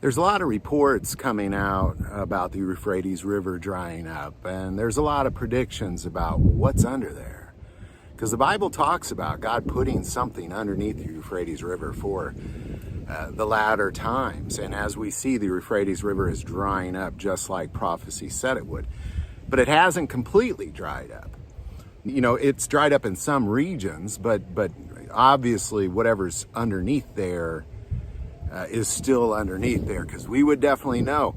There's a lot of reports coming out about the Euphrates River drying up, and there's a lot of predictions about what's under there. Because the Bible talks about God putting something underneath the Euphrates River for the latter times. And as we see, the Euphrates River is drying up just like prophecy said it would. But it hasn't completely dried up. You know, it's dried up in some regions, but obviously whatever's underneath there is still underneath there, because we would definitely know,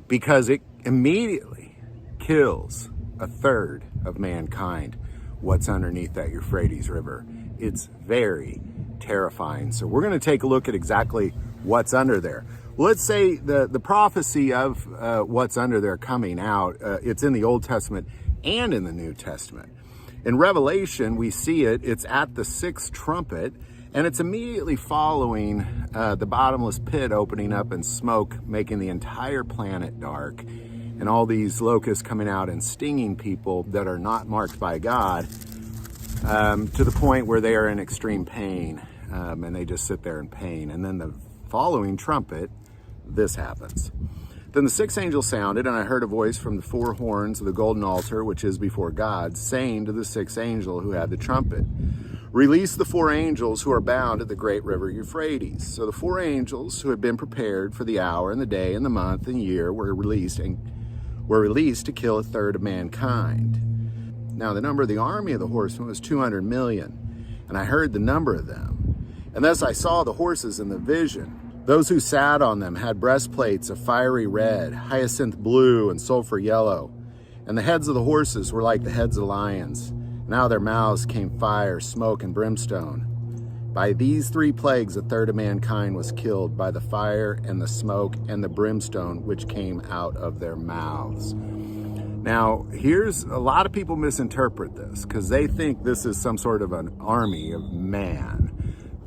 because it immediately kills a third of mankind what's underneath that Euphrates River. It's very terrifying. So we're going to take a look at exactly what's under there. Let's say the prophecy of what's under there coming out, it's in the Old Testament and in the New Testament. In Revelation, we see it's at the sixth trumpet, and it's immediately following the bottomless pit opening up and smoke, making the entire planet dark, and all these locusts coming out and stinging people that are not marked by God, to the point where they are in extreme pain, and they just sit there in pain. And then the following trumpet, this happens. Then the sixth angel sounded, and I heard a voice from the four horns of the golden altar, which is before God, saying to the sixth angel who had the trumpet, "Release the four angels who are bound at the great river Euphrates." So the four angels who had been prepared for the hour and the day and the month and year were released to kill a third of mankind. Now the number of the army of the horsemen was 200 million, and I heard the number of them. And thus I saw the horses in the vision. Those who sat on them had breastplates of fiery red, hyacinth blue, and sulfur yellow. And the heads of the horses were like the heads of lions. Now their mouths came fire, smoke, and brimstone. By these three plagues a third of mankind was killed, by the fire and the smoke and the brimstone which came out of their mouths. Now, here's a lot of people misinterpret this because they think this is some sort of an army of man.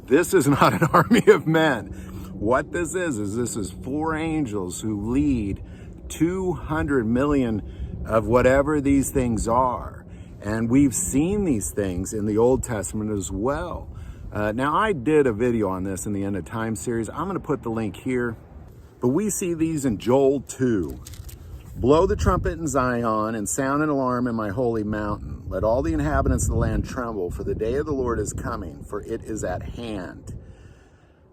This is not an army of men. What this is four angels who lead 200 million of whatever these things are. And we've seen these things in the Old Testament as well. Now, I did a video on this in the End of Time series. I'm going to put the link here. But we see these in Joel 2. "Blow the trumpet in Zion and sound an alarm in my holy mountain. Let all the inhabitants of the land tremble, for the day of the Lord is coming, for it is at hand.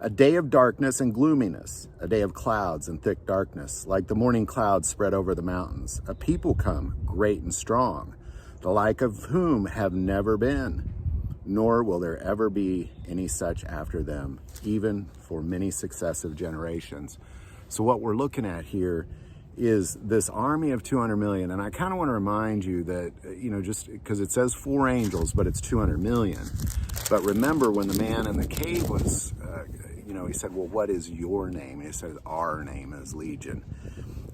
A day of darkness and gloominess, a day of clouds and thick darkness, like the morning clouds spread over the mountains. A people come, great and strong, the like of whom have never been, nor will there ever be any such after them, even for many successive generations." So what we're looking at here is this army of 200 million. And I kind of want to remind you that, just because it says four angels, but it's 200 million. But remember when the man in the cave was, he said, "Well, what is your name?" And he said, "Our name is Legion."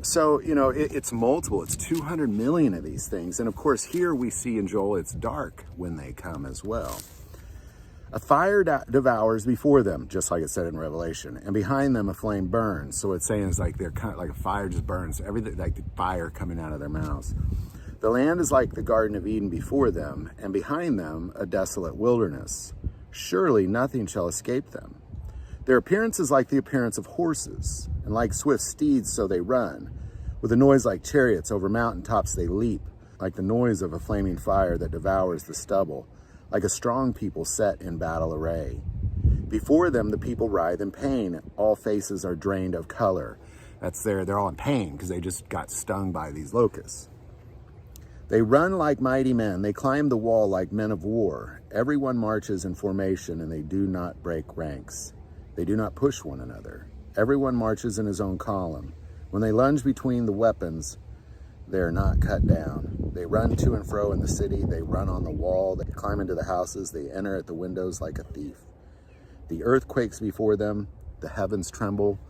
So, it's multiple. It's 200 million of these things. And of course, here we see in Joel, it's dark when they come as well. "A fire devours before them," just like it said in Revelation, "and behind them a flame burns." So it's saying it's like they're kind of like a fire just burns, everything like the fire coming out of their mouths. "The land is like the Garden of Eden before them, and behind them a desolate wilderness. Surely nothing shall escape them. Their appearance is like the appearance of horses, and like swift steeds so they run. With a noise like chariots over mountain tops they leap, like the noise of a flaming fire that devours the stubble, like a strong people set in battle array. Before them the people writhe in pain, all faces are drained of color." They're all in pain because they just got stung by these locusts. "They run like mighty men, they climb the wall like men of war. Everyone marches in formation, and they do not break ranks. They do not push one another. Everyone marches in his own column. When they lunge between the weapons, they are not cut down. They run to and fro in the city. They run on the wall. They climb into the houses. They enter at the windows like a thief. The earth quakes before them. The heavens tremble.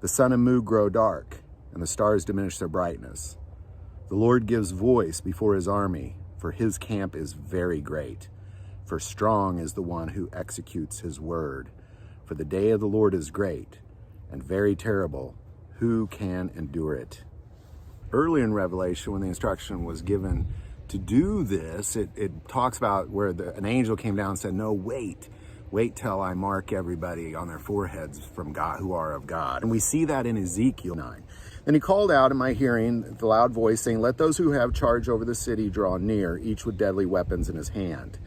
The sun and moon grow dark, and the stars diminish their brightness. The Lord gives voice before his army, for his camp is very great. For strong is the one who executes his word. For the day of the Lord is great and very terrible. Who can endure it?" Early in Revelation, when the instruction was given to do this, it talks about where an angel came down and said, "No, wait, Wait till I mark everybody on their foreheads from God, who are of God. And we see that in Ezekiel 9. Then he called out in my hearing with a loud voice, saying, let those who have charge over the city draw near, each with deadly weapons in his hand.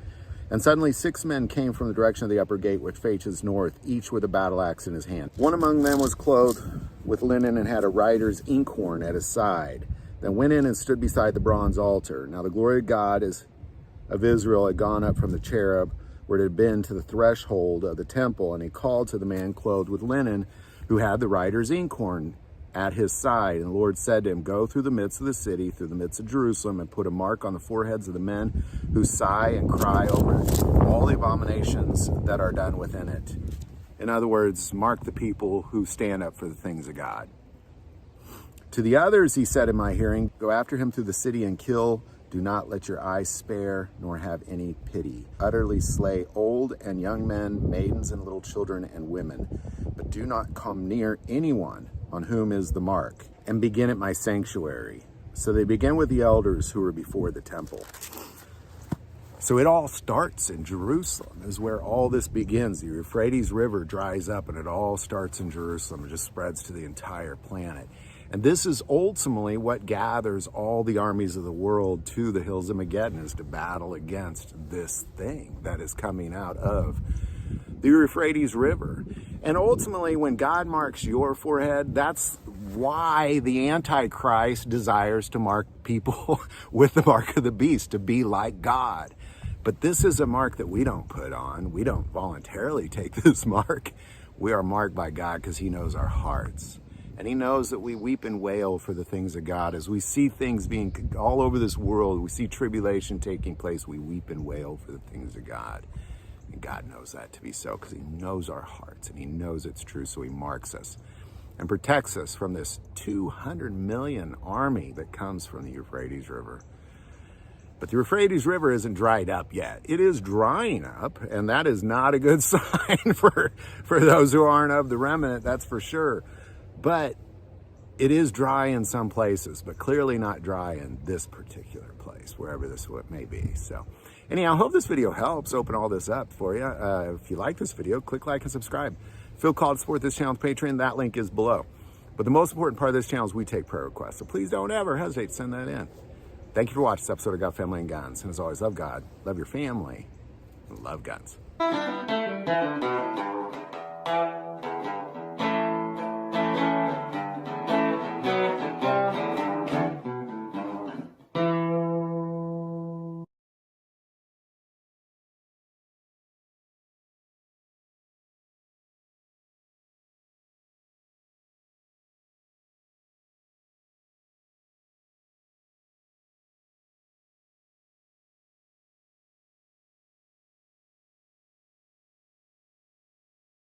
And suddenly 6 men came from the direction of the upper gate, which faces north, each with a battle axe in his hand. One among them was clothed with linen and had a writer's inkhorn at his side. Then went in and stood beside the bronze altar. Now the glory of God of Israel had gone up from the cherub, where it had been, to the threshold of the temple. And he called to the man clothed with linen, who had the writer's inkhorn at his side. And the Lord said to him, go through the midst of the city, through the midst of Jerusalem, and put a mark on the foreheads of the men who sigh and cry over all the abominations that are done within it. In other words, mark the people who stand up for the things of God. To the others, he said in my hearing, go after him through the city and kill. Do not let your eyes spare, nor have any pity. Utterly slay old and young men, maidens and little children and women. But do not come near anyone on whom is the mark, and begin at my sanctuary. So they begin with the elders who are before the temple. So it all starts in Jerusalem, is where all this begins. The Euphrates River dries up, and it all starts in Jerusalem. It just spreads to the entire planet. And this is ultimately what gathers all the armies of the world to the hills of Megiddo, is to battle against this thing that is coming out of the Euphrates River. And ultimately, when God marks your forehead, that's why the Antichrist desires to mark people with the mark of the beast, to be like God. But this is a mark that we don't put on. We don't voluntarily take this mark. We are marked by God because he knows our hearts. And he knows that we weep and wail for the things of God. As we see things being all over this world, we see tribulation taking place, we weep and wail for the things of God. And God knows that to be so, because he knows our hearts and he knows it's true. So he marks us and protects us from this 200 million army that comes from the Euphrates River. But the Euphrates River isn't dried up yet. It is drying up, and that is not a good sign for those who aren't of the remnant, that's for sure. But it is dry in some places, but clearly not dry in this particular place, wherever this may be. So anyhow, I hope this video helps open all this up for you. If you like this video, click like and subscribe. Feel called to support this channel with Patreon. That link is below. But the most important part of this channel is we take prayer requests. So please don't ever hesitate to send that in. Thank you for watching this episode of God, Family, and Guns. And as always, love God, love your family, and love guns.